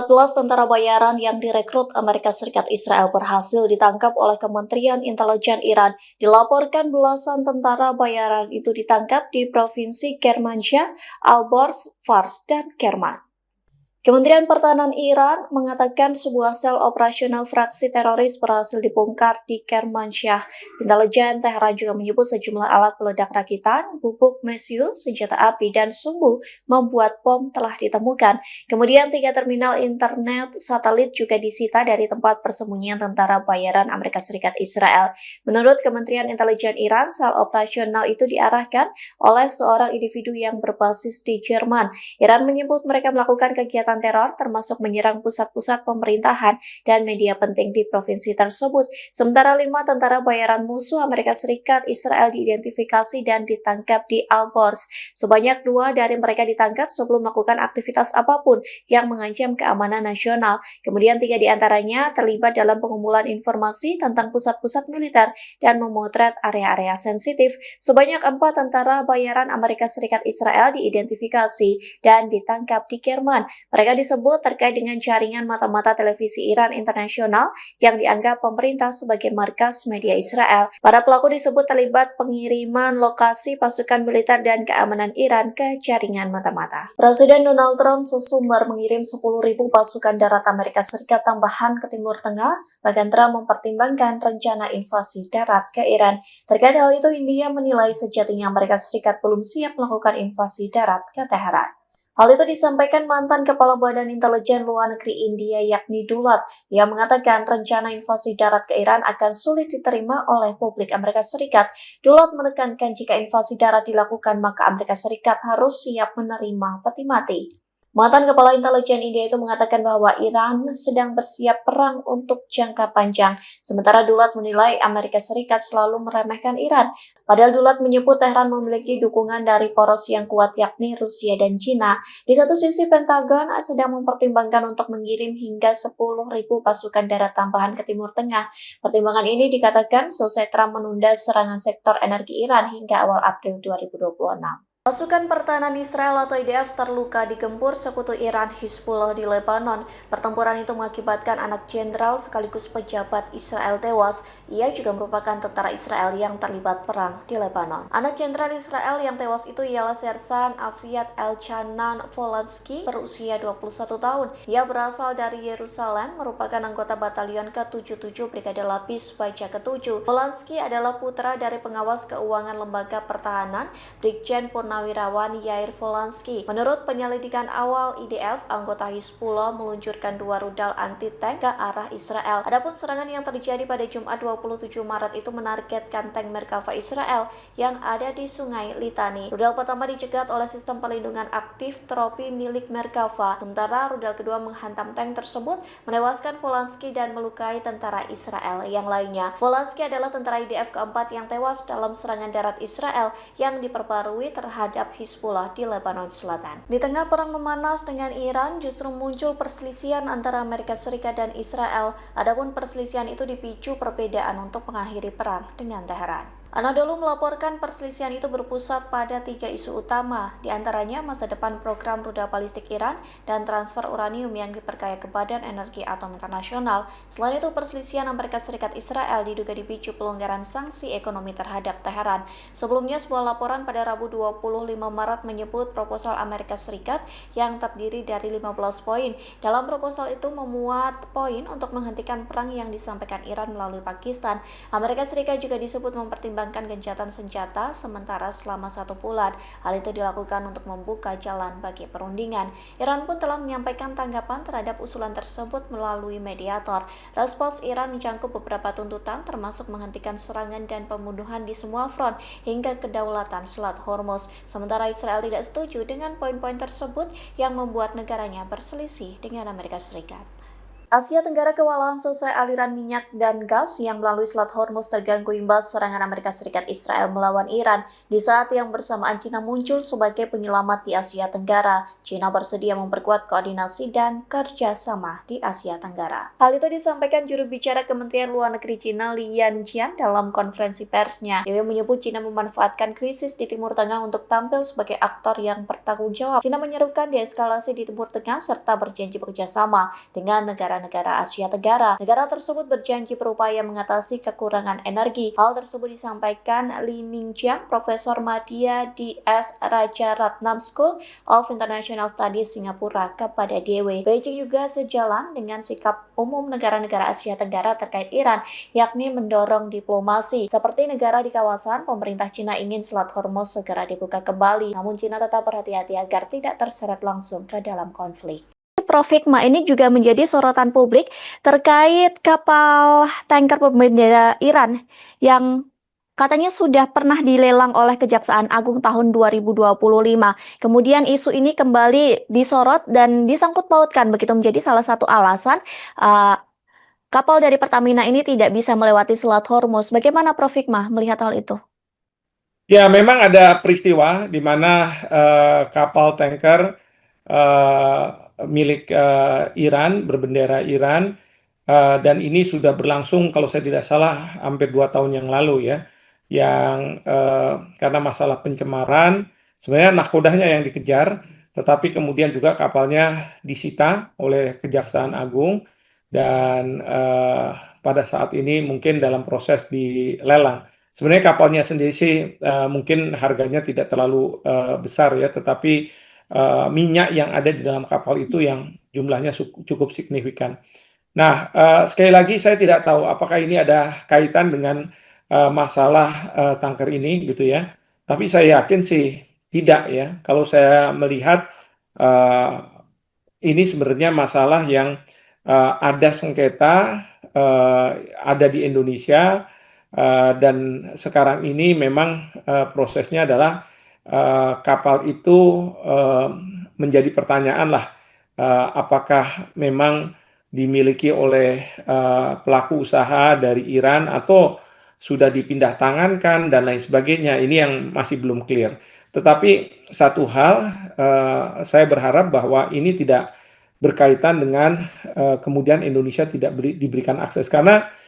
14 tentara bayaran yang direkrut Amerika Serikat Israel berhasil ditangkap oleh Kementerian Intelijen Iran. Dilaporkan belasan tentara bayaran itu ditangkap di provinsi Kermanshah, Al-Borz, Fars, dan Kerman. Kementerian Pertahanan Iran mengatakan sebuah sel operasional fraksi teroris berhasil dibongkar di Kermanshah. Intelijen Teheran juga menyebut sejumlah alat peledak rakitan, bubuk mesiu, senjata api, dan sumbu membuat bom telah ditemukan. Kemudian 3 terminal internet satelit juga disita dari tempat persembunyian tentara bayaran Amerika Serikat Israel. Menurut Kementerian Intelijen Iran, sel operasional itu diarahkan oleh seorang individu yang berbasis di Jerman. Iran menyebut mereka melakukan kegiatan teror termasuk menyerang pusat-pusat pemerintahan dan media penting di provinsi tersebut. Sementara 5 tentara bayaran musuh Amerika Serikat Israel diidentifikasi dan ditangkap di Al-Borz. Sebanyak 2 dari mereka ditangkap sebelum melakukan aktivitas apapun yang mengancam keamanan nasional. Kemudian 3 diantaranya terlibat dalam pengumpulan informasi tentang pusat-pusat militer dan memotret area-area sensitif. Sebanyak 4 tentara bayaran Amerika Serikat Israel diidentifikasi dan ditangkap di Kerman. Mereka disebut terkait dengan jaringan mata-mata televisi Iran internasional yang dianggap pemerintah sebagai markas media Israel. Para pelaku disebut terlibat pengiriman lokasi pasukan militer dan keamanan Iran ke jaringan mata-mata. Presiden Donald Trump sesumbar mengirim 10.000 pasukan darat Amerika Serikat tambahan ke Timur Tengah, bahkan Trump mempertimbangkan rencana invasi darat ke Iran. Terkait hal itu, India menilai sejatinya Amerika Serikat belum siap melakukan invasi darat ke Teheran. Hal itu disampaikan mantan Kepala Badan Intelijen Luar Negeri India yakni Dulat, yang mengatakan rencana invasi darat ke Iran akan sulit diterima oleh publik Amerika Serikat. Dulat menekankan jika invasi darat dilakukan maka Amerika Serikat harus siap menerima peti mati. Mantan Kepala Intelijen India itu mengatakan bahwa Iran sedang bersiap perang untuk jangka panjang, sementara Dulat menilai Amerika Serikat selalu meremehkan Iran. Padahal Dulat menyebut Tehran memiliki dukungan dari poros yang kuat yakni Rusia dan China. Di satu sisi, Pentagon sedang mempertimbangkan untuk mengirim hingga 10.000 pasukan darat tambahan ke Timur Tengah. Pertimbangan ini dikatakan selesai Trump menunda serangan sektor energi Iran hingga awal April 2026. Pasukan pertahanan Israel atau IDF terluka di gempur sekutu Iran Hizbullah di Lebanon. Pertempuran itu mengakibatkan anak jenderal sekaligus pejabat Israel tewas. Ia juga merupakan tentara Israel yang terlibat perang di Lebanon. Anak jenderal Israel yang tewas itu ialah Sersan Aviat Elchanan Volansky berusia 21 tahun. Ia berasal dari Yerusalem, merupakan anggota batalion ke-77 Brigade Lapis Baja ke-7. Volansky adalah putra dari pengawas keuangan lembaga pertahanan Brigjen Purnawirawan Yair Volansky. Menurut penyelidikan awal IDF, anggota Hizbullah meluncurkan 2 rudal anti-tank ke arah Israel. Adapun serangan yang terjadi pada Jumat 27 Maret itu menargetkan tank Merkava Israel yang ada di Sungai Litani. Rudal pertama dicegat oleh sistem pelindungan aktif tropi milik Merkava, sementara rudal kedua menghantam tank tersebut, menewaskan Volansky dan melukai tentara Israel yang lainnya. Volansky adalah tentara IDF keempat yang tewas dalam serangan darat Israel yang diperbarui terhadap Hizbullah di Lebanon Selatan. Di tengah perang memanas dengan Iran, justru muncul perselisihan antara Amerika Serikat dan Israel. Adapun perselisihan itu dipicu perbedaan untuk mengakhiri perang dengan Teheran. Anadolu melaporkan perselisihan itu berpusat pada 3 isu utama, diantaranya masa depan program rudal balistik Iran dan transfer uranium yang diperkaya ke Badan Energi Atom Internasional. Selain itu, perselisihan Amerika Serikat Israel diduga dipicu pelonggaran sanksi ekonomi terhadap Teheran. Sebelumnya, sebuah laporan pada Rabu 25 Maret menyebut proposal Amerika Serikat yang terdiri dari 15 poin. Dalam proposal itu memuat poin untuk menghentikan perang yang disampaikan Iran melalui Pakistan. Amerika Serikat juga disebut mempertimbangkan gencatan senjata sementara selama 1 bulan. Hal itu dilakukan untuk membuka jalan bagi perundingan. Iran pun telah menyampaikan tanggapan terhadap usulan tersebut melalui mediator. Respons Iran mencangkup beberapa tuntutan termasuk menghentikan serangan dan pembunuhan di semua front hingga kedaulatan Selat Hormuz. Sementara Israel tidak setuju dengan poin-poin tersebut yang membuat negaranya berselisih dengan Amerika Serikat. Asia Tenggara kewalahan selesai aliran minyak dan gas yang melalui Selat Hormuz terganggu imbas serangan Amerika Serikat Israel melawan Iran. Di saat yang bersamaan Cina muncul sebagai penyelamat di Asia Tenggara, Cina bersedia memperkuat koordinasi dan kerjasama di Asia Tenggara. Hal itu disampaikan juru bicara Kementerian Luar Negeri Cina Lian Jian dalam konferensi persnya. Dia menyebut Cina memanfaatkan krisis di Timur Tengah untuk tampil sebagai aktor yang bertanggung jawab. Cina menyerukan deeskalasi di Timur Tengah serta berjanji bekerjasama dengan negara Asia Tenggara. Negara tersebut berjanji berupaya mengatasi kekurangan energi. Hal tersebut disampaikan Li Mingjiang, Profesor Madhya di S. Rajaratnam School of International Studies Singapura kepada DW. Beijing juga sejalan dengan sikap umum negara-negara Asia Tenggara terkait Iran, yakni mendorong diplomasi. Seperti negara di kawasan, pemerintah Cina ingin Selat Hormuz segera dibuka kembali. Namun Cina tetap berhati-hati agar tidak terseret langsung ke dalam konflik. Prof. Hikmah, ini juga menjadi sorotan publik terkait kapal tanker berbendera Iran yang katanya sudah pernah dilelang oleh Kejaksaan Agung tahun 2025. Kemudian isu ini kembali disorot dan disangkut pautkan, begitu menjadi salah satu alasan kapal dari Pertamina ini tidak bisa melewati Selat Hormuz. Bagaimana Prof. Hikmah melihat hal itu? Ya, memang ada peristiwa di mana kapal tanker eh, milik Iran, berbendera Iran, dan ini sudah berlangsung kalau saya tidak salah hampir 2 tahun yang lalu ya, yang karena masalah pencemaran, sebenarnya nahkodanya yang dikejar, tetapi kemudian juga kapalnya disita oleh Kejaksaan Agung, dan pada saat ini mungkin dalam proses dilelang. Sebenarnya kapalnya sendiri sih mungkin harganya tidak terlalu besar ya, tetapi minyak yang ada di dalam kapal itu yang jumlahnya cukup signifikan. Nah, sekali lagi saya tidak tahu apakah ini ada kaitan dengan masalah tanker ini gitu ya. Tapi saya yakin sih tidak ya. Kalau saya melihat eh, ini sebenarnya masalah yang ada sengketa ada di Indonesia, dan sekarang ini memang prosesnya adalah kapal itu menjadi pertanyaan lah, apakah memang dimiliki oleh pelaku usaha dari Iran atau sudah dipindah tangankan dan lain sebagainya. Ini yang masih belum clear. Tetapi satu hal, saya berharap bahwa ini tidak berkaitan dengan kemudian Indonesia tidak diberikan akses, karena